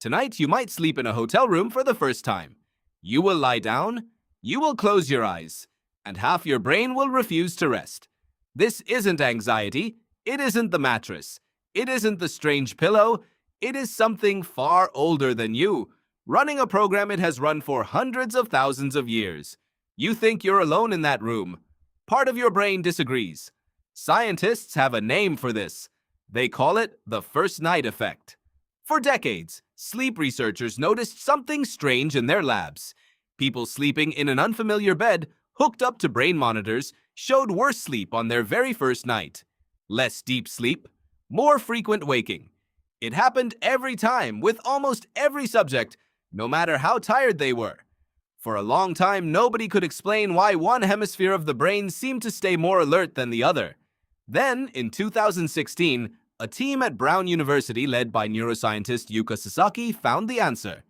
Tonight, you might sleep in a hotel room for the first time. You will lie down, you will close your eyes, and half your brain will refuse to rest. This isn't anxiety, it isn't the mattress, it isn't the strange pillow, it is something far older than you, running a program it has run for hundreds of thousands of years. You think you're alone in that room. Part of your brain disagrees. Scientists have a name for this. They call it the first night effect. For decades, sleep researchers noticed something strange in their labs. People sleeping in an unfamiliar bed, hooked up to brain monitors, showed worse sleep on their very first night. Less deep sleep, more frequent waking. It happened every time with almost every subject, no matter how tired they were. For a long time, nobody could explain why one hemisphere of the brain seemed to stay more alert than the other. Then, in 2016, a team at Brown University led by neuroscientist Yuka Sasaki found the answer.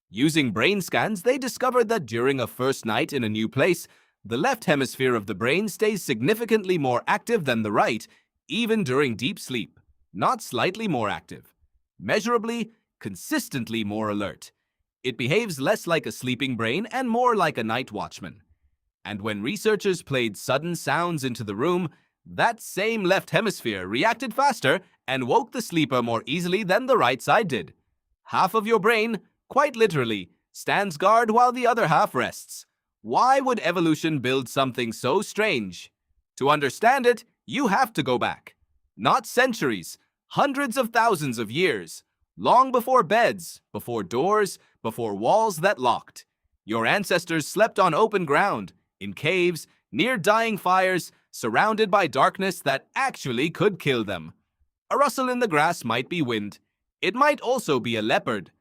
Using brain scans, they discovered that during a first night in a new place, the left hemisphere of the brain stays significantly more active than the right, even during deep sleep. Not slightly more active. Measurably, consistently more alert. It behaves less like a sleeping brain and more like a night watchman. And when researchers played sudden sounds into the room, that same left hemisphere reacted faster and woke the sleeper more easily than the right side did. Half of your brain, quite literally, stands guard while the other half rests. Why would evolution build something so strange? To understand it, you have to go back. Not centuries, hundreds of thousands of years. Long before beds, before doors, before walls that locked. Your ancestors slept on open ground, in caves, near dying fires, surrounded by darkness that actually could kill them. A rustle in the grass might be wind. It might also be a leopard.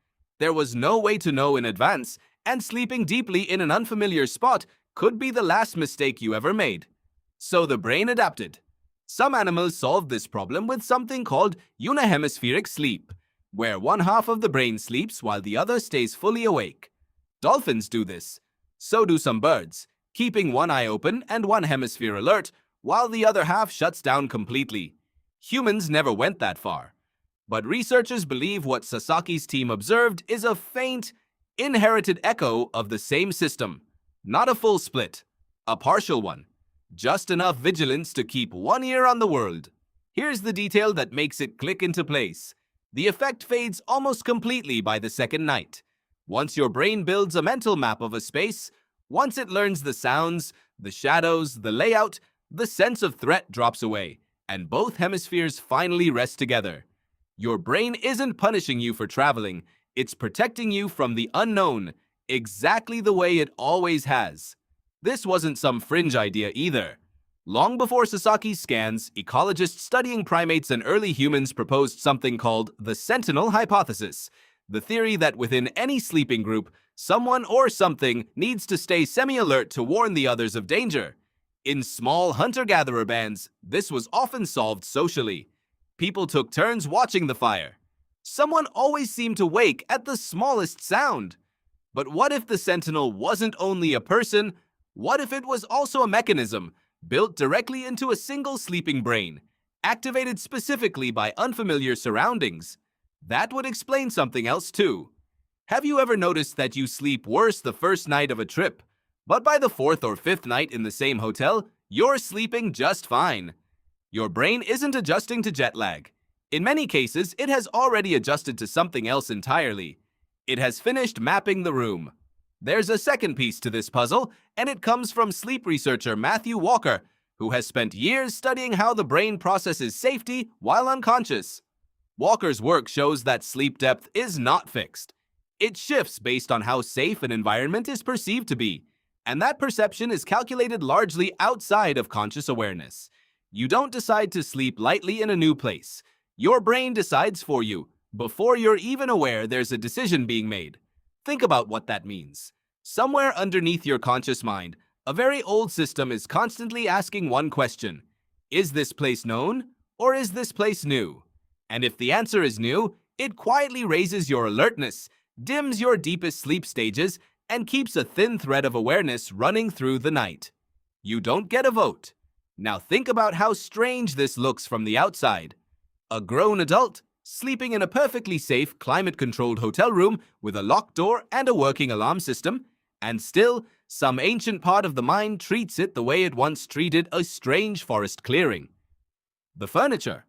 There was no way to know in advance, and sleeping deeply in an unfamiliar spot could be the last mistake you ever made. So the brain adapted. Some animals solved this problem with something called unihemispheric sleep, where one half of the brain sleeps while the other stays fully awake. Dolphins do this. So do some birds, keeping one eye open and one hemisphere alert, while the other half shuts down completely. Humans never went that far. But researchers believe what Sasaki's team observed is a faint, inherited echo of the same system. Not a full split, a partial one. Just enough vigilance to keep one ear on the world. Here's the detail that makes it click into place. The effect fades almost completely by the second night. Once your brain builds a mental map of a space, once it learns the sounds, the shadows, the layout, the sense of threat drops away, and both hemispheres finally rest together. Your brain isn't punishing you for traveling, it's protecting you from the unknown, exactly the way it always has. This wasn't some fringe idea either. Long before Sasaki's scans, ecologists studying primates and early humans proposed something called the sentinel hypothesis, the theory that within any sleeping group, someone or something needs to stay semi-alert to warn the others of danger. In small hunter-gatherer bands, this was often solved socially. People took turns watching the fire. Someone always seemed to wake at the smallest sound. But what if the sentinel wasn't only a person? What if it was also a mechanism, built directly into a single sleeping brain, activated specifically by unfamiliar surroundings? That would explain something else too. Have you ever noticed that you sleep worse the first night of a trip, but by the fourth or fifth night in the same hotel, you're sleeping just fine? Your brain isn't adjusting to jet lag. In many cases, it has already adjusted to something else entirely. It has finished mapping the room. There's a second piece to this puzzle, and it comes from sleep researcher Matthew Walker, who has spent years studying how the brain processes safety while unconscious. Walker's work shows that sleep depth is not fixed. It shifts based on how safe an environment is perceived to be, and that perception is calculated largely outside of conscious awareness. You don't decide to sleep lightly in a new place. Your brain decides for you, before you're even aware there's a decision being made. Think about what that means. Somewhere underneath your conscious mind, a very old system is constantly asking one question. Is this place known, or is this place new? And if the answer is new, it quietly raises your alertness, dims your deepest sleep stages, and keeps a thin thread of awareness running through the night. You don't get a vote. Now think about how strange this looks from the outside. A grown adult, sleeping in a perfectly safe, climate-controlled hotel room with a locked door and a working alarm system, and still, some ancient part of the mind treats it the way it once treated a strange forest clearing. The furniture.